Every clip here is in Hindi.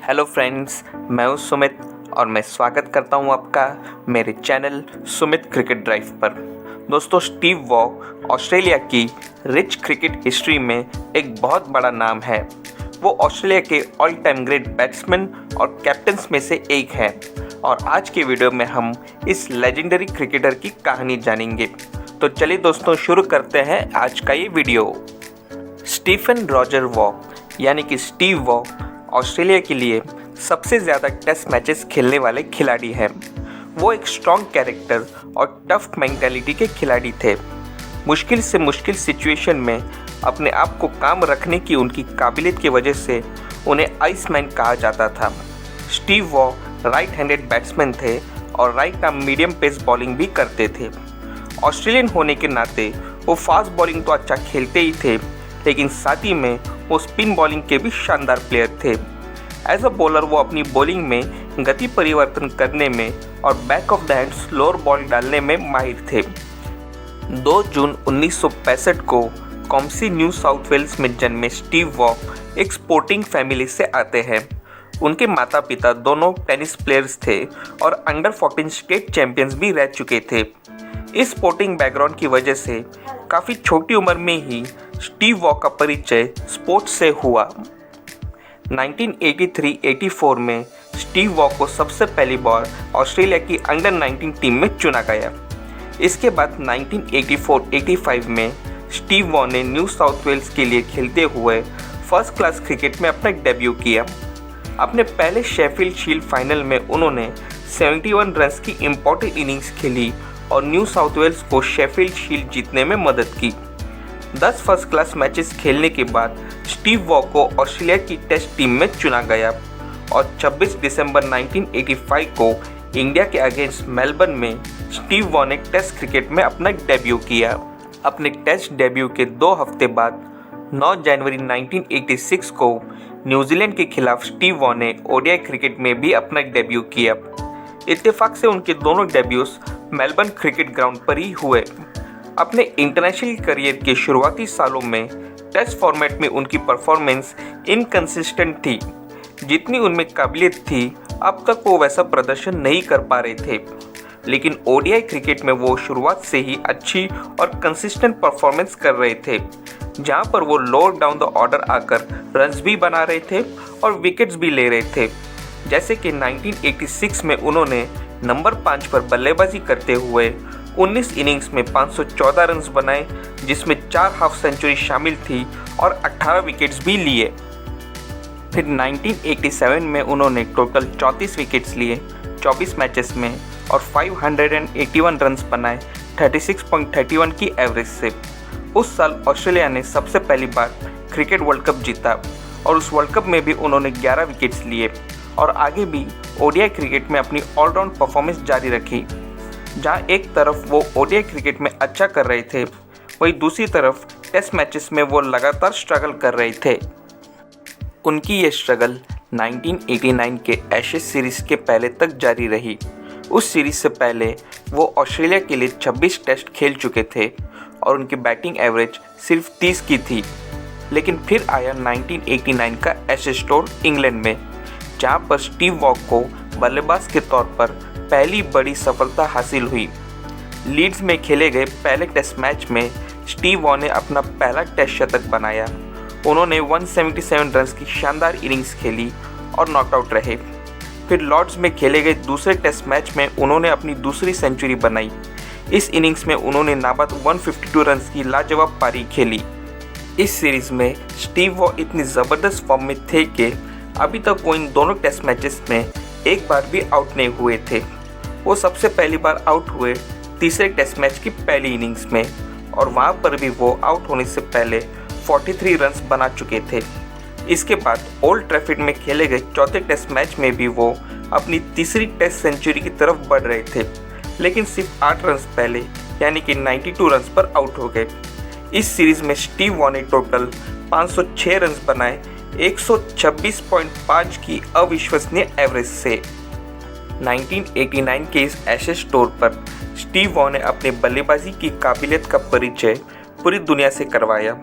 हेलो फ्रेंड्स, मैं हूं सुमित और मैं स्वागत करता हूं आपका मेरे चैनल सुमित क्रिकेट ड्राइव पर। दोस्तों, स्टीव वॉ ऑस्ट्रेलिया की रिच क्रिकेट हिस्ट्री में एक बहुत बड़ा नाम है। वो ऑस्ट्रेलिया के ऑल टाइम ग्रेट बैट्समैन और कैप्टन्स में से एक है और आज के वीडियो में हम इस लेजेंडरी क्रिकेटर की कहानी जानेंगे। तो चलिए दोस्तों, शुरू करते हैं आज का ये वीडियो। स्टीफन रॉजर वॉ यानी कि स्टीव वॉ ऑस्ट्रेलिया के लिए सबसे ज़्यादा टेस्ट मैचेस खेलने वाले खिलाड़ी हैं। वो एक स्ट्रॉन्ग कैरेक्टर और टफ मेंटालिटी के खिलाड़ी थे। मुश्किल से मुश्किल सिचुएशन में अपने आप को काम रखने की उनकी काबिलियत की वजह से उन्हें आइसमैन कहा जाता था। Steve Waugh right handed batsman थे और right arm medium pace bowling भी करते थे। ऑस्ट्रेलियन होने के नाते वो फास्ट बॉलिंग तो अच्छा खेलते ही थे, लेकिन साथ ही में वो स्पिन बॉलिंग के भी शानदार प्लेयर थे। एज अ बॉलर वो अपनी बॉलिंग में गति परिवर्तन करने में और back of the hand slower ball डालने में माहिर थे। 2 जून 1965 को कॉम्सी, न्यू साउथ वेल्स में जन्मे स्टीव वॉ एक स्पोर्टिंग फैमिली से आते हैं। उनके माता पिता दोनों टेनिस प्लेयर्स थे और अंडर 14 स्टेट चैंपियंस भी रह चुके थे। इस स्पोर्टिंग बैकग्राउंड की वजह से काफ़ी छोटी उम्र में ही स्टीव वॉ का परिचय स्पोर्ट्स से हुआ। 1983-84 में स्टीव वॉ को सबसे पहली बार ऑस्ट्रेलिया की अंडर 19 टीम में चुना गया। इसके बाद 1984-85 में स्टीव वॉ ने न्यू साउथ वेल्स के लिए खेलते हुए फर्स्ट क्लास क्रिकेट में अपना डेब्यू किया। अपने पहले शेफील्ड शील्ड फाइनल में उन्होंने 71 रन्स की इम्पोर्टेंट इनिंग्स खेली और न्यू साउथ वेल्स को शेफील्ड शील्ड जीतने में मदद की। 10 फर्स्ट क्लास मैचेस खेलने के बाद स्टीव वॉ को ऑस्ट्रेलिया की टेस्ट टीम में चुना गया और 26 दिसंबर 1985 को इंडिया के अगेंस्ट मेलबर्न में स्टीव वॉ ने टेस्ट क्रिकेट में अपना डेब्यू किया। अपने टेस्ट डेब्यू के 2 हफ्ते बाद 9 जनवरी 1986 को न्यूजीलैंड के खिलाफ स्टीव वॉ ने ओडीआई क्रिकेट में भी अपना डेब्यू किया। इत्तेफाक से उनके दोनों डेब्यूज मेलबर्न क्रिकेट ग्राउंड पर ही हुए। अपने इंटरनेशनल करियर के शुरुआती सालों में टेस्ट फॉर्मेट में उनकी परफॉर्मेंस इनकंसिस्टेंट थी। जितनी उनमें काबिलियत थी, अब तक वो वैसा प्रदर्शन नहीं कर पा रहे थे, लेकिन ओडीआई क्रिकेट में वो शुरुआत से ही अच्छी और कंसिस्टेंट परफॉर्मेंस कर रहे थे, जहां पर वो लोअर डाउन द ऑर्डर आकर रन्स भी बना रहे थे और विकेट्स भी ले रहे थे। जैसे कि 1986 में उन्होंने नंबर 5 पर बल्लेबाजी करते हुए 19 इनिंग्स में 514 रन्स बनाए, जिसमें 4 हाफ सेंचुरी शामिल थी और 18 विकेट्स भी लिए। फिर 1987 में उन्होंने टोटल 34 विकेट्स लिए 24 मैचेस में और 581 रन्स बनाए 36.31 की एवरेज से। उस साल ऑस्ट्रेलिया ने सबसे पहली बार क्रिकेट वर्ल्ड कप जीता और उस वर्ल्ड कप में भी उन्होंने 11 विकेट्स लिए और आगे भी ओडीआई क्रिकेट में अपनी ऑलराउंड परफॉर्मेंस जारी रखी। जहां एक तरफ वो ओडीआई क्रिकेट में अच्छा कर रहे थे, वहीं दूसरी तरफ टेस्ट मैचेस में वो लगातार स्ट्रगल कर रहे थे। उनकी ये स्ट्रगल 1989 के एशेज सीरीज़ के पहले तक जारी रही। उस सीरीज़ से पहले वो ऑस्ट्रेलिया के लिए 26 टेस्ट खेल चुके थे और उनकी बैटिंग एवरेज सिर्फ 30 की थी। लेकिन फिर आया 1989 का एशेज टूर इंग्लैंड में, जहाँ पर स्टीव वॉ को बल्लेबाज के तौर पर पहली बड़ी सफलता हासिल हुई। लीड्स में खेले गए पहले टेस्ट मैच में स्टीव वॉ ने अपना पहला टेस्ट शतक बनाया। उन्होंने 177 रन्स की शानदार इनिंग्स खेली और नॉकआउट रहे। फिर लॉर्ड्स में खेले गए दूसरे टेस्ट मैच में उन्होंने अपनी दूसरी सेंचुरी बनाई। इस इनिंग्स में उन्होंने नाबाद 152 रन्स की लाजवाब पारी खेली। इस सीरीज़ में स्टीव वॉ इतनी ज़बरदस्त फॉर्म में थे कि अभी तक वो इन दोनों टेस्ट मैचेस में एक बार भी आउट नहीं हुए थे। वो सबसे पहली बार आउट हुए तीसरे टेस्ट मैच की पहली इनिंग्स में और वहाँ पर भी वो आउट होने से पहले 43 रन्स बना चुके थे। इसके बाद ओल्ड ट्रैफर्ड में खेले गए चौथे टेस्ट मैच में भी वो अपनी तीसरी टेस्ट सेंचुरी की तरफ बढ़ रहे थे, लेकिन सिर्फ 8 रन्स पहले यानी कि 92 रन्स पर आउट हो गए। इस सीरीज़ में स्टीव वॉ ने टोटल 506 रन्स बनाए 126.5 की अविश्वसनीय एवरेज से। 1989 के इस एशेज टूर पर स्टीव वॉ ने अपने बल्लेबाजी की काबिलियत का परिचय पूरी दुनिया से करवाया।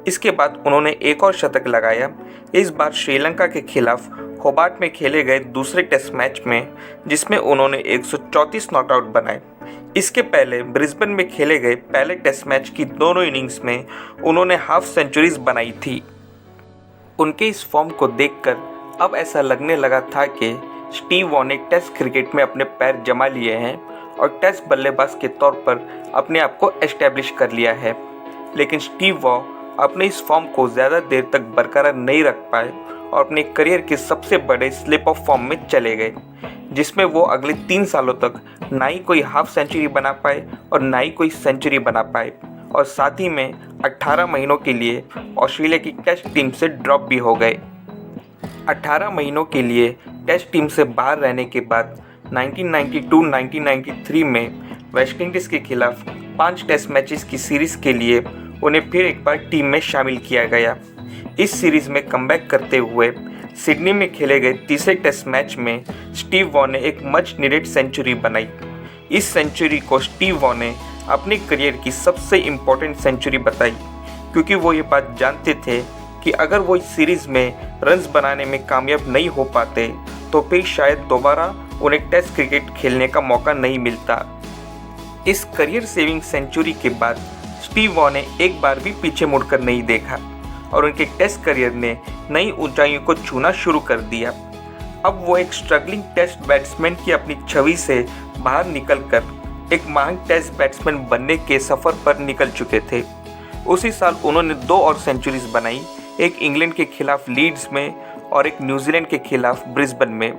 इसके बाद उन्होंने एक और शतक लगाया, इस बार श्रीलंका के खिलाफ होबार्ट में खेले गए दूसरे टेस्ट मैच में, जिसमें उन्होंने 134 नॉटआउट बनाए। इसके पहले ब्रिस्बेन में खेले गए पहले टेस्ट मैच की दोनों इनिंग्स में उन्होंने हाफ सेंचुरीज बनाई थी। उनके इस फॉर्म को देखकर अब ऐसा लगने लगा था कि स्टीव वॉ ने टेस्ट क्रिकेट में अपने पैर जमा लिए हैं और टेस्ट बल्लेबाज के तौर पर अपने आप को एस्टैब्लिश कर लिया है। लेकिन स्टीव वॉ अपने इस फॉर्म को ज़्यादा देर तक बरकरार नहीं रख पाए और अपने करियर के सबसे बड़े स्लिप ऑफ फॉर्म में चले गए, जिसमें वो अगले 3 सालों तक ना ही कोई हाफ सेंचुरी बना पाए और ना ही कोई सेंचुरी बना पाए, और साथ ही में 18 महीनों के लिए ऑस्ट्रेलिया की टेस्ट टीम से ड्रॉप भी हो गए। 18 महीनों के लिए टेस्ट टीम से बाहर रहने के बाद 1992-1993 में वेस्टइंडीज़ के खिलाफ 5 टेस्ट मैचेस की सीरीज़ के लिए उन्हें फिर एक बार टीम में शामिल किया गया। इस सीरीज़ में कमबैक करते हुए सिडनी में खेले गए तीसरे टेस्ट मैच में स्टीव वॉ ने एक मच नीडेड सेंचुरी बनाई। इस सेंचुरी को स्टीव वॉ ने अपने करियर की सबसे इम्पोर्टेंट सेंचुरी बताई, क्योंकि वो ये बात जानते थे कि अगर वो इस सीरीज़ में रन्स बनाने में कामयाब नहीं हो पाते तो फिर शायद दोबारा उन्हें टेस्ट क्रिकेट खेलने का मौका नहीं मिलता। इस करियर सेविंग सेंचुरी के बाद स्टीव वॉ ने एक बार भी पीछे मुड़कर नहीं देखा और उनके टेस्ट करियर ने नई ऊंचाइयों को छूना शुरू कर दिया। अब वो एक स्ट्रगलिंग टेस्ट बैट्समैन की अपनी छवि से बाहर निकलकर एक महान टेस्ट बैट्समैन बनने के सफ़र पर निकल चुके थे। उसी साल उन्होंने 2 और सेंचुरीज बनाई, एक इंग्लैंड के खिलाफ लीड्स में और एक न्यूजीलैंड के खिलाफ ब्रिस्बेन में।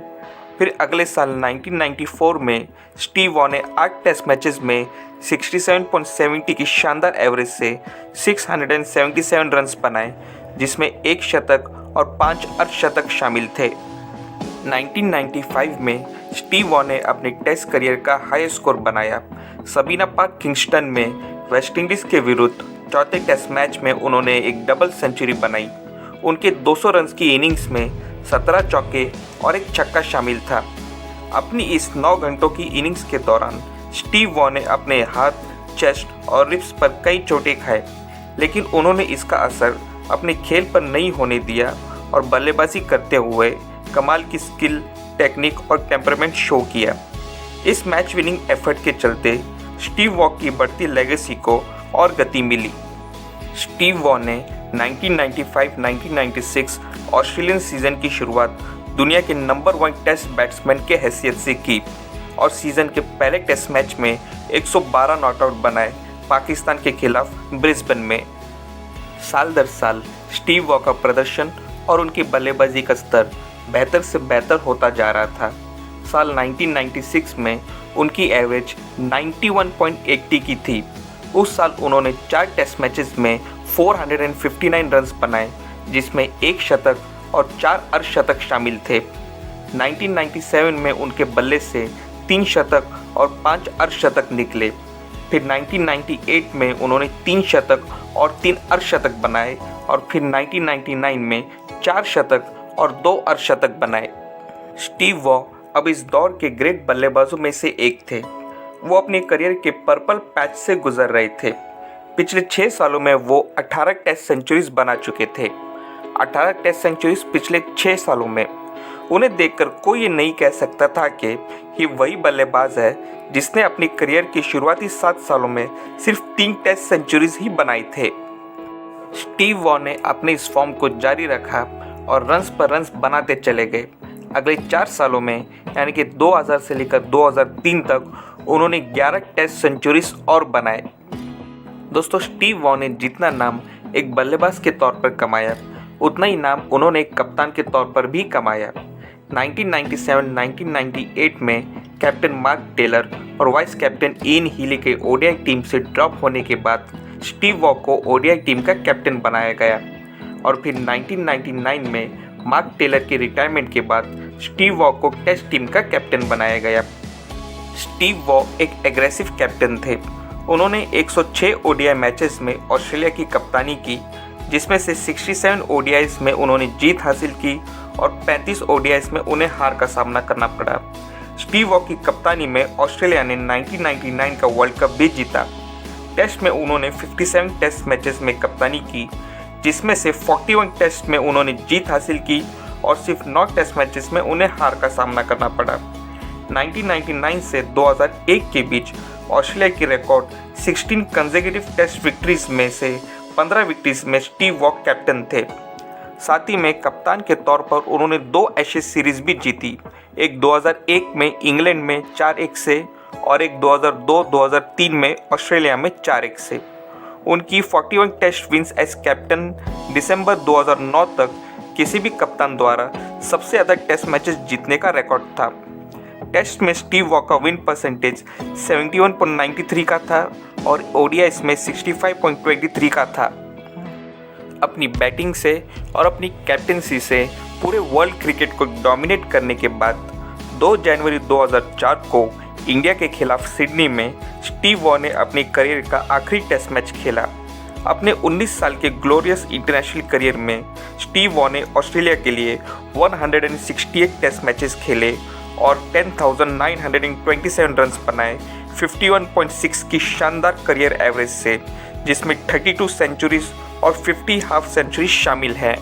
फिर अगले साल 1994 में स्टीव वॉ ने 8 टेस्ट मैचेस में 67.70 की शानदार एवरेज से 677 रन्स बनाए, जिसमें 1 शतक और 5 अर्धशतक शामिल थे। 1995 में स्टीव वॉ ने अपने टेस्ट करियर का हाई स्कोर बनाया। सबीना पार्क किंगस्टन में वेस्टइंडीज़ के विरुद्ध चौथे टेस्ट मैच में उन्होंने एक डबल सेंचुरी बनाई। उनके 200 रन्स की इनिंग्स में 17 चौके और एक छक्का शामिल था। अपनी इस 9 घंटों की इनिंग्स के दौरान स्टीव वॉ ने अपने हाथ, चेस्ट और रिब्स पर कई चोटें खाए, लेकिन उन्होंने इसका असर अपने खेल पर नहीं होने दिया और बल्लेबाजी करते हुए कमाल की स्किल, टेक्निक और टेम्परामेंट शो किया। इस मैच विनिंग एफर्ट के चलते स्टीव वॉ की बढ़ती लेगेसी को और गति मिली। स्टीव वॉ ने 1995-1996 ऑस्ट्रेलियन सीज़न की शुरुआत दुनिया के नंबर 1 टेस्ट बैट्समैन के हैसियत से की और सीज़न के पहले टेस्ट मैच में 112 नॉटआउट बनाए पाकिस्तान के खिलाफ ब्रिस्बेन में। साल दर साल स्टीव वॉ का प्रदर्शन और उनकी बल्लेबाजी का स्तर बेहतर से बेहतर होता जा रहा था। साल 1996 में उनकी एवरेज 91.80 की थी। उस साल उन्होंने 4 टेस्ट मैचेस में 459 रन्स बनाए, जिसमें 1 शतक और 4 अर्धशतक शामिल थे। 1997 में उनके बल्ले से 3 शतक और 5 अर्धशतक निकले। फिर 1998 में उन्होंने 3 शतक और 3 अर्धशतक बनाए और फिर 1999 में 4 शतक और 2 अर्धशतक बनाए। स्टीव वॉ अब इस दौर के ग्रेट बल्लेबाजों में से एक थे। वो अपने करियर के पर्पल पैच से गुजर रहे थे। पिछले 6 सालों में वो 18 टेस्ट सेंचुरीज बना चुके थे। 18 टेस्ट सेंचुरीज पिछले 6 सालों में। उन्हें देखकर कोई ये नहीं कह सकता था कि ये वही बल्लेबाज है जिसने अपनी करियर के शुरुआती 7 सालों में सिर्फ 3 टेस्ट सेंचुरीज ही बनाई थे। स्टीव वॉ ने अपने इस फॉर्म को जारी रखा और रन्स पर रन्स बनाते चले गए। अगले 4 सालों में यानी कि 2000 से लेकर 2003 तक उन्होंने 11 टेस्ट सेंचुरीज और बनाए। दोस्तों, स्टीव वॉ ने जितना नाम एक बल्लेबाज के तौर पर कमाया, उतना ही नाम उन्होंने एक कप्तान के तौर पर भी कमाया। 1997-1998 में कैप्टन मार्क टेलर और वाइस कैप्टन इयन हीली के ओडीआई टीम से ड्रॉप होने के बाद स्टीव वॉ को ओडीआई टीम का कैप्टन बनाया गया और फिर 1999 में मार्क टेलर के रिटायरमेंट के बाद स्टीव वॉ को टेस्ट टीम का कैप्टन बनाया गया। स्टीव वॉ एक एग्रेसिव कैप्टन थे। उन्होंने 106 ओडीआई मैचेस में ऑस्ट्रेलिया की कप्तानी की, जिसमें से 67 ओडीआईज में उन्होंने जीत हासिल की और 35 ओडीआईज में उन्हें हार का सामना करना पड़ा। स्टीव वॉ की कप्तानी में ऑस्ट्रेलिया ने 1999 का वर्ल्ड कप भी जीता। टेस्ट में उन्होंने 57 टेस्ट मैचेस में कप्तानी की, जिसमें से 41 टेस्ट में उन्होंने जीत हासिल की और सिर्फ 9 टेस्ट मैचेस में उन्हें हार का सामना करना पड़ा। 1999 से 2001 के बीच ऑस्ट्रेलिया की रिकॉर्ड 16 कंसेक्यूटिव टेस्ट विक्ट्रीज में से 15 विक्ट्रीज में स्टीव वॉक कैप्टन थे। साथ ही में कप्तान के तौर पर उन्होंने 2 एशेज सीरीज भी जीती, एक 2001 में इंग्लैंड में 4-1 से और एक 2002-2003 में ऑस्ट्रेलिया में 4-1 से। उनकी 41 टेस्ट विंस एज कैप्टन दिसंबर 2009 तक किसी भी कप्तान द्वारा सबसे ज़्यादा टेस्ट मैचेस जीतने का रिकॉर्ड था। टेस्ट में स्टीव वॉक का विन परसेंटेज 71.93 का था और ओडीआईस में 65.23 का था। अपनी बैटिंग से और अपनी कैप्टनसी से पूरे वर्ल्ड क्रिकेट को डोमिनेट करने के बाद 2 जनवरी 2004 को इंडिया के खिलाफ सिडनी में स्टीव वॉ ने अपनी करियर का आखिरी टेस्ट मैच खेला। अपने 19 साल के ग्लोरियस इंटरनेशनल करियर में स्टीव वॉ ने ऑस्ट्रेलिया के लिए 168 टेस्ट मैचेस खेले और 10,927 रन्स बनाए 51.6 की शानदार करियर एवरेज से, जिसमें 32 सेंचुरीज और 50 हाफ सेंचुरी शामिल हैं।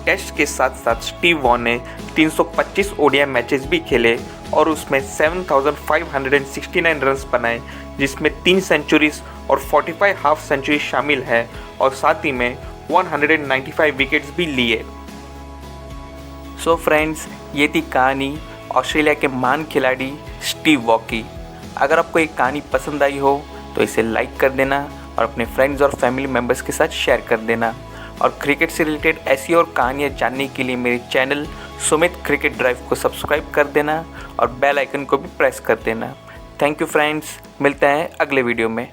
टेस्ट के साथ साथ स्टीव वॉ ने 325 ओडीआई मैचेस भी खेले और उसमें 7,569 रन्स बनाए, जिसमें 3 सेंचुरीज और 45 हाफ सेंचुरी शामिल है और साथ ही में 195 विकेट्स भी लिए। सो फ्रेंड्स, ये थी कहानी ऑस्ट्रेलिया के महान खिलाड़ी स्टीव वॉ की। अगर आपको ये कहानी पसंद आई हो तो इसे लाइक कर देना और अपने फ्रेंड्स और फैमिली मेम्बर्स के साथ शेयर कर देना। और क्रिकेट से रिलेटेड ऐसी और कहानियाँ जानने के लिए मेरे चैनल सुमित क्रिकेट ड्राइव को सब्सक्राइब कर देना और बेल आइकन को भी प्रेस कर देना। थैंक यू फ्रेंड्स, मिलते हैं अगले वीडियो में।